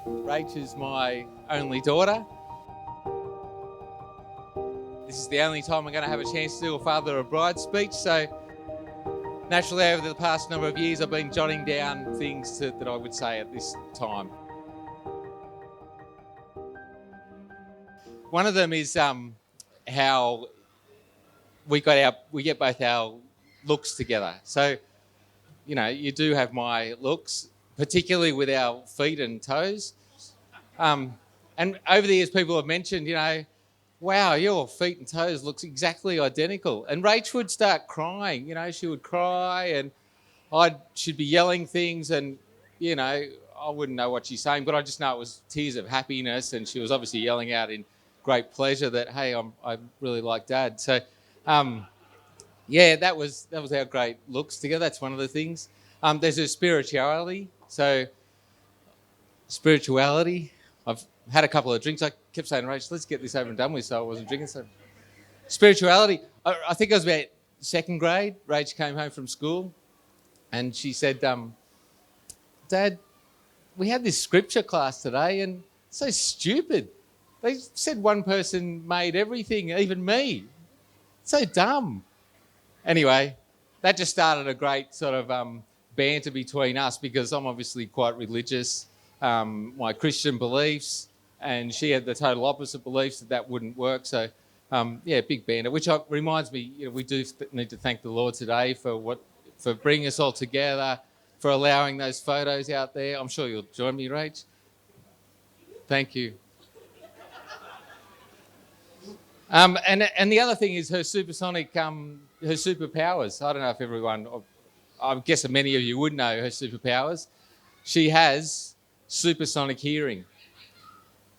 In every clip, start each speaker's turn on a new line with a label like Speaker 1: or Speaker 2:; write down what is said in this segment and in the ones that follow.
Speaker 1: Rach is my only daughter. This is the only time I'm going to have a chance to do a father of bride speech. So naturally, over the past number of years, I've been jotting down things that I would say at this time. One of them is how we get both our looks together. So, you do have my looks, particularly with our feet and toes. And over the years, people have mentioned, wow, your feet and toes looks exactly identical. And Rach would start crying, she would cry and she'd be yelling things and, I wouldn't know what she's saying, but I just know it was tears of happiness. And she was obviously yelling out in great pleasure that, hey, I really like Dad. So, that was our great looks together. That's one of the things. There's a spirituality. So spirituality. I've had a couple of drinks. I kept saying, Rach, let's get this over and done with, so I wasn't drinking. So spirituality. I think I was about second grade. Rach came home from school and she said, Dad, we had this scripture class today and it's so stupid. They said one person made everything, even me. It's so dumb. Anyway, that just started a great sort of banter between us because I'm obviously quite religious, my Christian beliefs, and she had the total opposite beliefs that wouldn't work. So, big banter, which reminds me, we do need to thank the Lord today for bringing us all together, for allowing those photos out there. I'm sure you'll join me, Rach. Thank you. And the other thing is her supersonic, her superpowers. I don't know if everyone, I guess many of you would know her superpowers. She has supersonic hearing.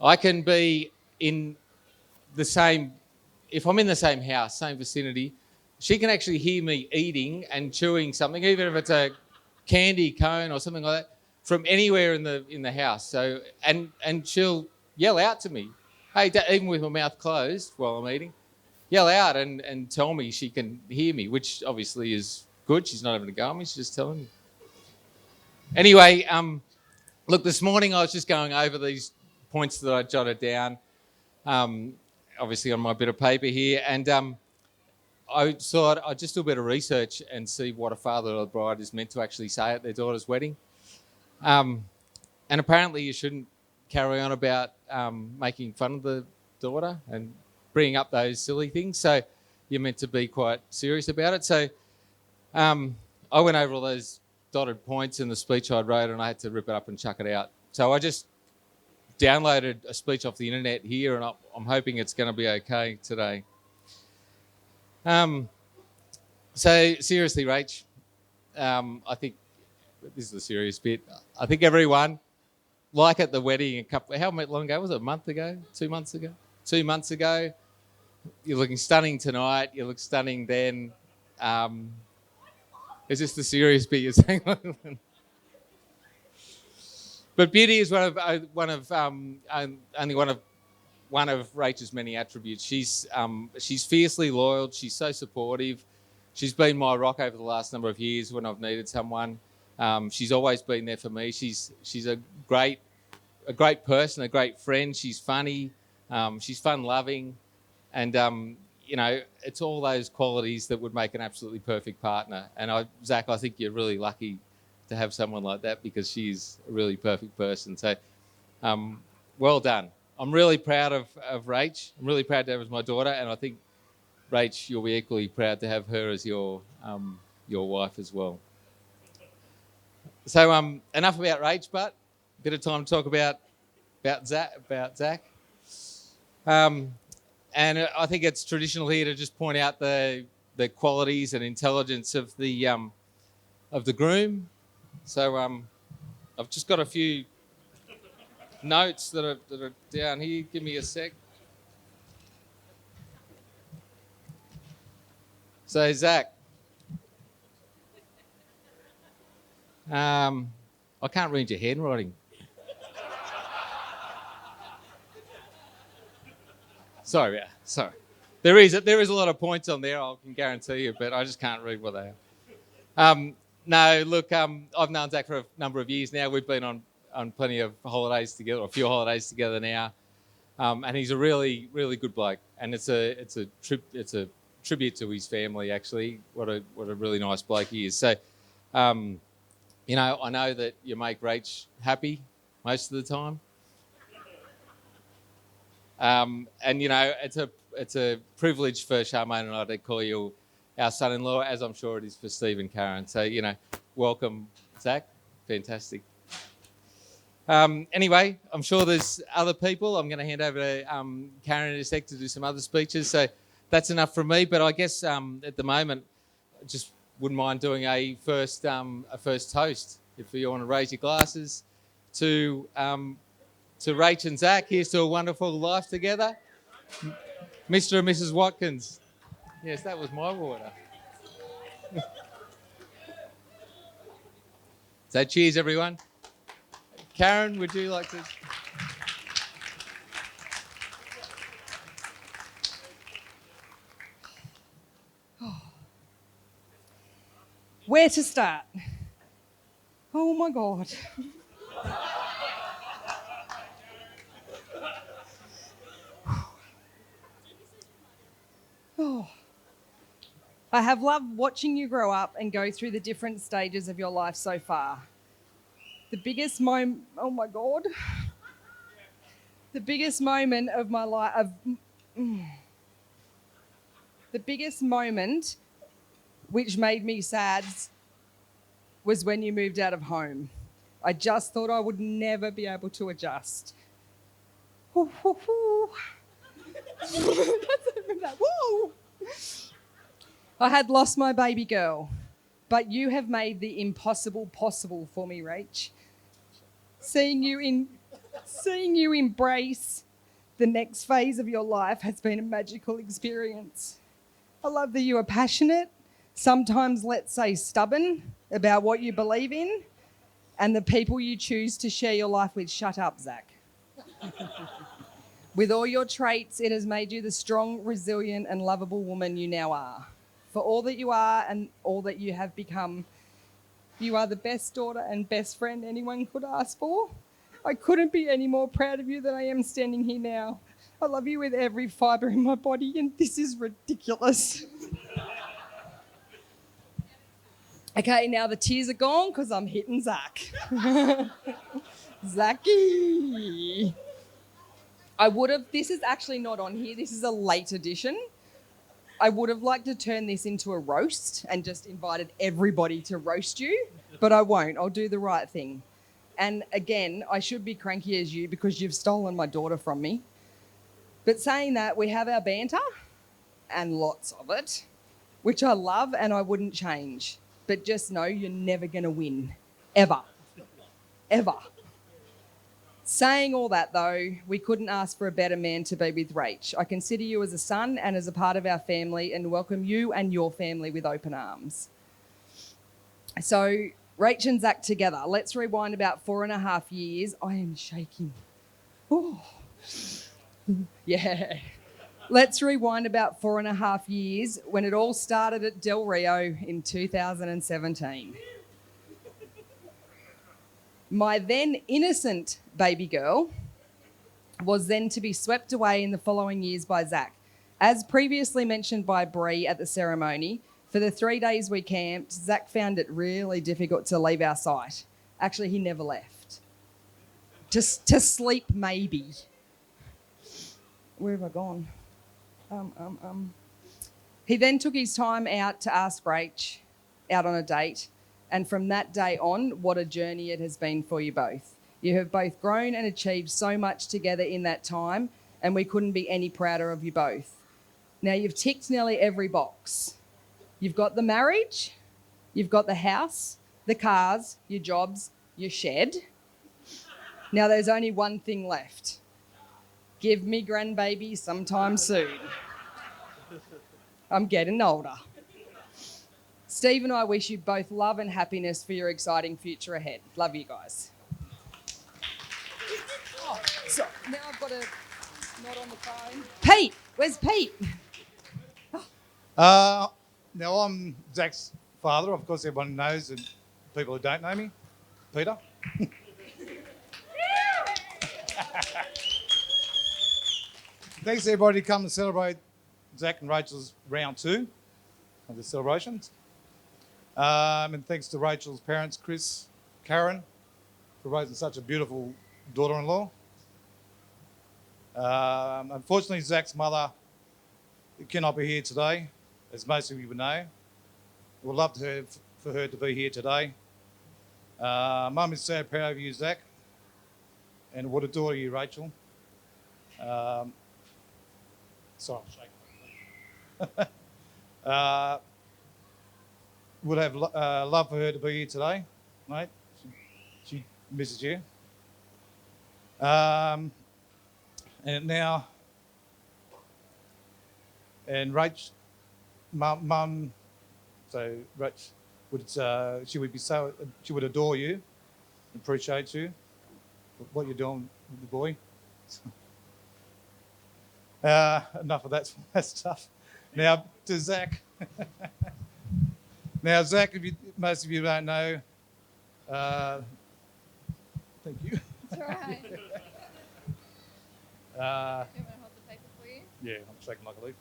Speaker 1: I can be in the same, if I'm in the same house, same vicinity, she can actually hear me eating and chewing something, even if it's a candy cone or something like that, from anywhere in the house. So and she'll yell out to me, hey, even with my mouth closed while I'm eating, yell out and tell me she can hear me, which obviously is good. She's not having a go at me, she's just telling me. Anyway, look, this morning I was just going over these points that I jotted down, obviously on my bit of paper here, and I thought I'd just do a bit of research and see what a father or a bride is meant to actually say at their daughter's wedding. And apparently you shouldn't carry on about making fun of the daughter and bringing up those silly things. So you're meant to be quite serious about it. So I went over all those dotted points in the speech I wrote and I had to rip it up and chuck it out. So I just downloaded a speech off the internet here and I'm hoping it's going to be okay today. So seriously, Rach, I think this is the serious bit. I think everyone, like at the wedding how long ago was it? A month ago? 2 months ago? 2 months ago. You're looking stunning tonight. You look stunning then. Is this the serious bit you're saying? But beauty is one of Rachel's many attributes. She's fiercely loyal. She's so supportive. She's been my rock over the last number of years when I've needed someone. She's always been there for me. She's a great person, a great friend. She's funny. She's fun-loving, and it's all those qualities that would make an absolutely perfect partner. And Zac, I think you're really lucky to have someone like that because she's a really perfect person. So, well done. I'm really proud of Rach. I'm really proud to have her as my daughter, and I think Rach, you'll be equally proud to have her as your wife as well. So enough about Rach, but a bit of time to talk about Zac. And I think it's traditional here to just point out the qualities and intelligence of the groom. So I've just got a few notes that are down here. Give me a sec. So Zac, I can't read your handwriting. Sorry. There is a lot of points on there, I can guarantee you, but I just can't read what they are. No, look, I've known Zac for a number of years now. We've been on on plenty of holidays together, or a few holidays together now. And he's a really, really good bloke. And it's a tribute to his family, actually. What a really nice bloke he is. So, you know, I know that you make Rach happy most of the time. And you know, it's a privilege for Charmaine and I to call you our son-in-law, as I'm sure it is for Steve and Karen. So, you know, welcome, Zach. Fantastic. Anyway, I'm sure there's other people. I'm going to hand over to Karen in a sec to do some other speeches. So that's enough from me. But I guess at the moment, I just wouldn't mind doing a first toast. If you want to raise your glasses to Rach and Zach. Here's to a wonderful life together. Mr. and Mrs. Watkins. Yes, that was my water. So cheers, everyone. Karen, would you like to?
Speaker 2: Where to start? Oh my God. Oh. I have loved watching you grow up and go through the different stages of your life so far. The biggest moment, oh my God. The biggest moment of my life, the biggest moment which made me sad was when you moved out of home. I just thought I would never be able to adjust. Woo. I had lost my baby girl, but you have made the impossible possible for me, Rach. Seeing you embrace the next phase of your life has been a magical experience. I love that you are passionate, sometimes let's say stubborn, about what you believe in, and the people you choose to share your life with. Shut up, Zach. With all your traits, it has made you the strong, resilient, and lovable woman you now are. For all that you are and all that you have become, you are the best daughter and best friend anyone could ask for. I couldn't be any more proud of you than I am standing here now. I love you with every fibre in my body, and this is ridiculous. Okay, now the tears are gone because I'm hitting Zach. Zachy. This is actually not on here, this is a late edition. I would have liked to turn this into a roast and just invited everybody to roast you, but I won't. I'll do the right thing. And again, I should be cranky as you because you've stolen my daughter from me. But saying that, we have our banter, and lots of it, which I love and I wouldn't change. But just know you're never going to win. Ever. Ever. Saying all that, though, we couldn't ask for a better man to be with Rach. I consider you as a son and as a part of our family and welcome you and your family with open arms. So, Rach and Zach together. Let's rewind about 4.5 years. I am shaking. Oh. Yeah. Let's rewind about 4.5 years when it all started at Del Rio in 2017. My then innocent baby girl was then to be swept away in the following years by Zach. As previously mentioned by Bree at the ceremony, for the 3 days we camped, Zach found it really difficult to leave our sight. Actually, he never left. Just to sleep, maybe. Where have I gone? He then took his time out to ask Rach out on a date. And from that day on, what a journey it has been for you both. You have both grown and achieved so much together in that time, and we couldn't be any prouder of you both. Now, you've ticked nearly every box. You've got the marriage, you've got the house, the cars, your jobs, your shed. Now, there's only one thing left. Give me grandbaby sometime soon. I'm getting older. Steve and I wish you both love and happiness for your exciting future ahead. Love you guys. Oh, so now I've got a not on the phone. Pete, where's Pete?
Speaker 3: Now I'm Zach's father. Of course, everyone knows, and people who don't know me, Peter. thanks everybody to come to celebrate Zac and Rachel's round 2 of the celebrations. And thanks to Rachel's parents, Chris, Karen, for raising such a beautiful daughter-in-law. Unfortunately, Zac's mother cannot be here today, as most of you would know. We'd love for her to be here today. Mum is so proud of you, Zac, and would adore you, Rachel. Sorry, I'm shaking. Would have love for her to be here today, mate. She misses you. And now, and Rach, mum, so Rach she would adore you, appreciate you, what you're doing with the boy. Enough of that stuff. Now to Zac. Now Zac, most of you don't know. Thank you.
Speaker 4: It's all right. Do you
Speaker 3: Uh,
Speaker 4: want me to hold the paper for you?
Speaker 3: yeah, I'm shaking like a leaf.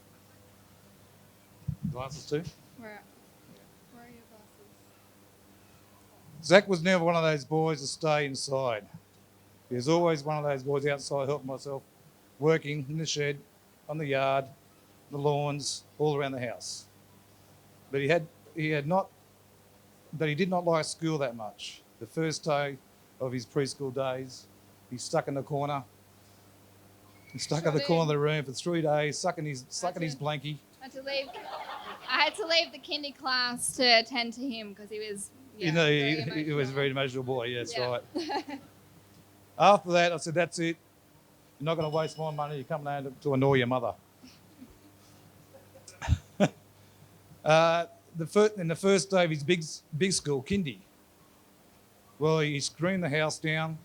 Speaker 3: Glasses too.
Speaker 4: Where are your glasses?
Speaker 3: Zac was never one of those boys to stay inside. He was always one of those boys outside helping myself, working in the shed, on the yard, the lawns, all around the house. But he did not like school that much. The first day of his preschool days, he stuck in the corner. He stuck in the corner of the room for 3 days, sucking his blankie.
Speaker 4: I had to leave the kindy class to attend to him because he was. Yeah,
Speaker 3: He was a very emotional boy. Yeah, that's
Speaker 4: Yeah.
Speaker 3: right. After that, I said, "That's it. You're not going to waste my money. You're coming down to annoy your mother." In the first day of his big school, kindy, well, he screamed the house down.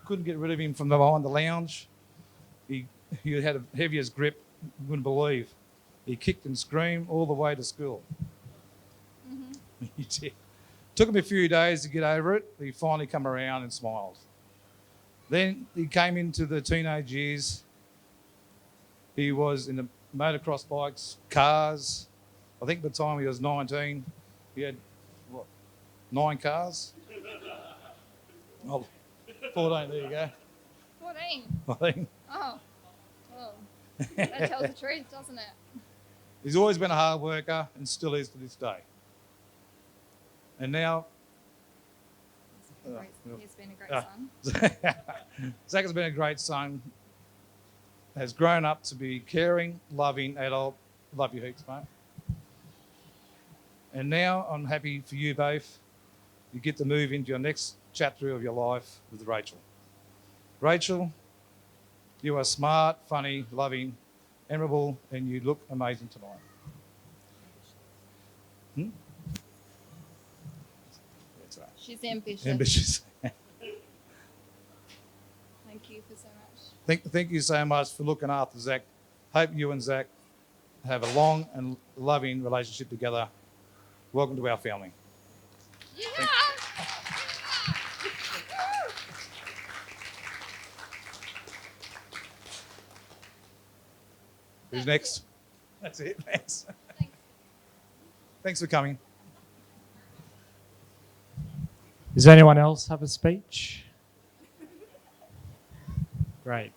Speaker 3: Couldn't get rid of him from behind the lounge. He had a heaviest grip you wouldn't believe. He kicked and screamed all the way to school. Mm-hmm. He did. Took him a few days to get over it, but he finally come around and smiled. Then he came into the teenage years. He was in the motocross bikes, cars. I think by the time he was 19, he had, 9 cars? Oh, 14, there you go.
Speaker 4: 14.
Speaker 3: 14.
Speaker 4: Oh. Well, that tells the truth, doesn't it?
Speaker 3: He's always been a hard worker and still is to this day. And now,
Speaker 4: He's been a great son.
Speaker 3: Zac has been a great son, has grown up to be caring, loving adult. Love you heaps, mate. And now I'm happy for you both. You get to move into your next chapter of your life with Rachel. Rachel, you are smart, funny, loving, admirable, and you look amazing tonight. That's right.
Speaker 4: She's ambitious.
Speaker 3: Ambitious.
Speaker 4: Thank you for so much.
Speaker 3: Thank you so much for looking after Zac. Hope you and Zac have a long and loving relationship together. Welcome to our family.
Speaker 4: Yeah.
Speaker 3: Who's next? That's it. Thanks.
Speaker 4: Thanks.
Speaker 3: Thanks for coming.
Speaker 5: Does anyone else have a speech? Great.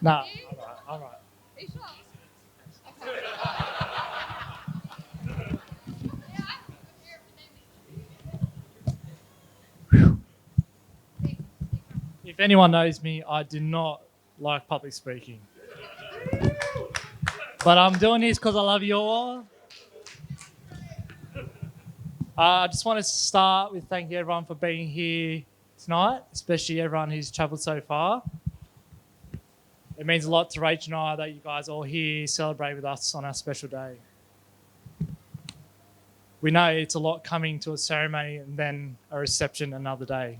Speaker 5: No, all right.
Speaker 4: Are you sure? Okay.
Speaker 5: If anyone knows me, I do not like public speaking. But I'm doing this because I love you all. I just want to start with thanking everyone for being here tonight, especially everyone who's travelled so far. It means a lot to Rach and I that you guys are all here celebrate with us on our special day. We know it's a lot coming to a ceremony and then a reception another day.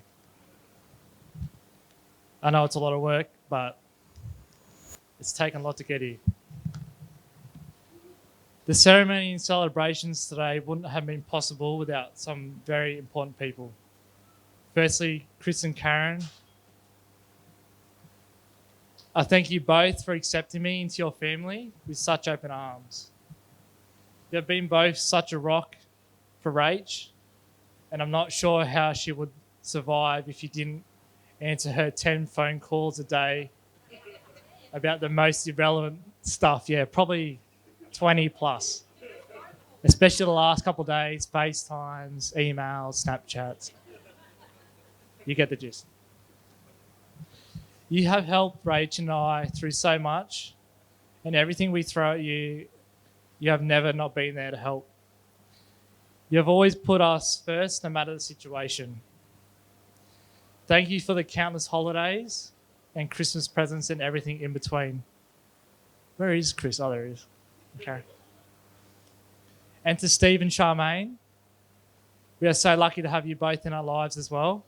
Speaker 5: I know it's a lot of work, but it's taken a lot to get here. The ceremony and celebrations today wouldn't have been possible without some very important people. Firstly, Chris and Karen. I thank you both for accepting me into your family with such open arms. You've been both such a rock for Rach, and I'm not sure how she would survive if you didn't answer her 10 phone calls a day about the most irrelevant stuff. Yeah, probably 20 plus. Especially the last couple of days, FaceTimes, emails, Snapchats. You get the gist. You have helped Rach and I through so much, and everything we throw at you, you have never not been there to help. You have always put us first, no matter the situation. Thank you for the countless holidays and Christmas presents and everything in between. Where is Chris? Oh, there he is. Okay. And to Steve and Charmaine, we are so lucky to have you both in our lives as well.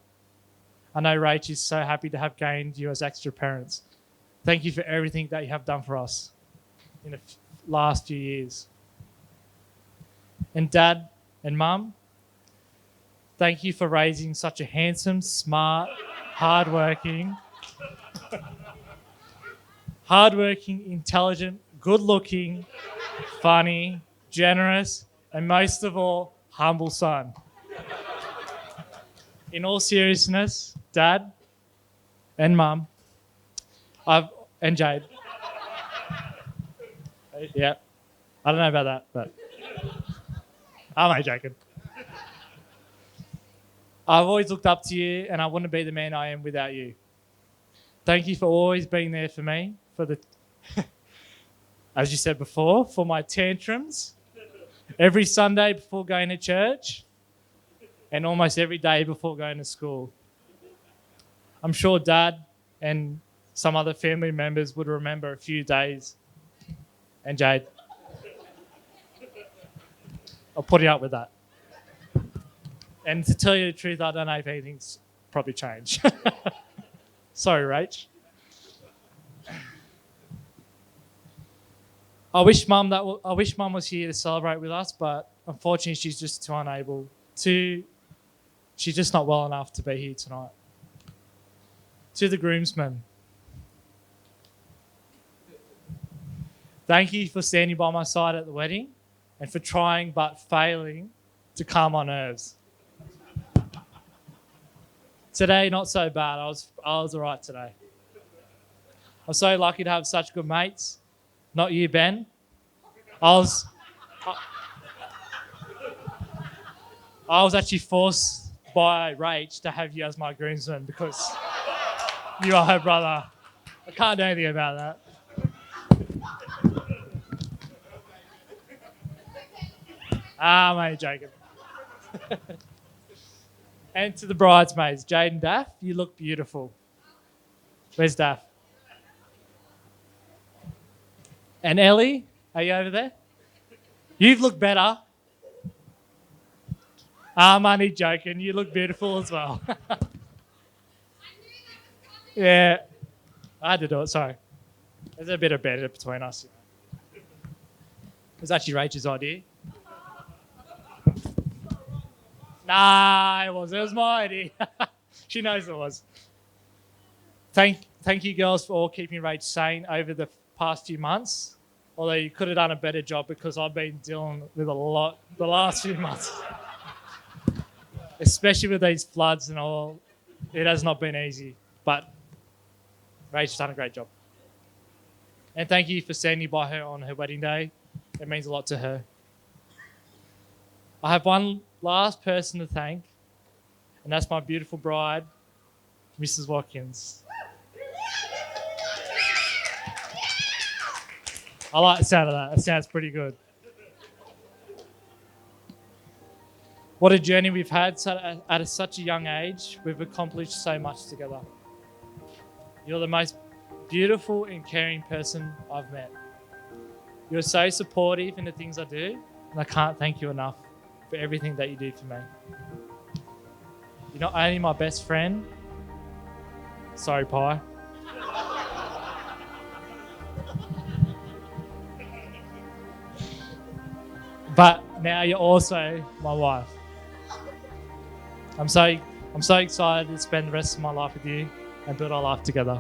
Speaker 5: I know Rach is so happy to have gained you as extra parents. Thank you for everything that you have done for us in the last few years. And Dad and Mum, thank you for raising such a handsome, smart, hardworking, intelligent, good-looking, funny, generous, and most of all, humble son. In all seriousness, Dad and Mum, and Jade. Yeah, I don't know about that, but I'm only joking. I've always looked up to you, and I wouldn't be the man I am without you. Thank you for always being there for me, for the, as you said before, for my tantrums, every Sunday before going to church, and almost every day before going to school. I'm sure Dad and some other family members would remember a few days. And Jade, I'll put it up with that. And to tell you the truth, I don't know if anything's probably changed. Sorry, Rach. I wish Mum was here to celebrate with us, but unfortunately she's just too unable to. She's just not well enough to be here tonight. To the groomsmen, thank you for standing by my side at the wedding and for trying but failing to calm my nerves. Today, not so bad. I was all right today. I'm so lucky to have such good mates. Not you, Ben. I was actually forced by Rach to have you as my groomsman because you are her brother. I can't do anything about that. I'm only joking. And to the bridesmaids, Jade and Daff, you look beautiful. Where's Daff? And Ellie, are you over there? You look better. I'm only joking. You look beautiful as well. Yeah, I had to do it. Sorry. There's a bit of better between us. It was actually Rachel's idea. Nah, it was. It was my idea. She knows it was. Thank you, girls, for all keeping Rach sane over the past few months. Although you could have done a better job because I've been dealing with a lot the last few months. Especially with these floods and all. It has not been easy. But Rachel's done a great job. And thank you for standing by her on her wedding day. It means a lot to her. I have one last person to thank, and that's my beautiful bride, Mrs. Watkins. I like the sound of that. It sounds pretty good. What a journey we've had at such a young age. We've accomplished so much together. You're the most beautiful and caring person I've met. You're so supportive in the things I do, and I can't thank you enough for everything that you do for me. You're not only my best friend, sorry, Pie, but now you're also my wife. I'm so excited to spend the rest of my life with you and build our life together.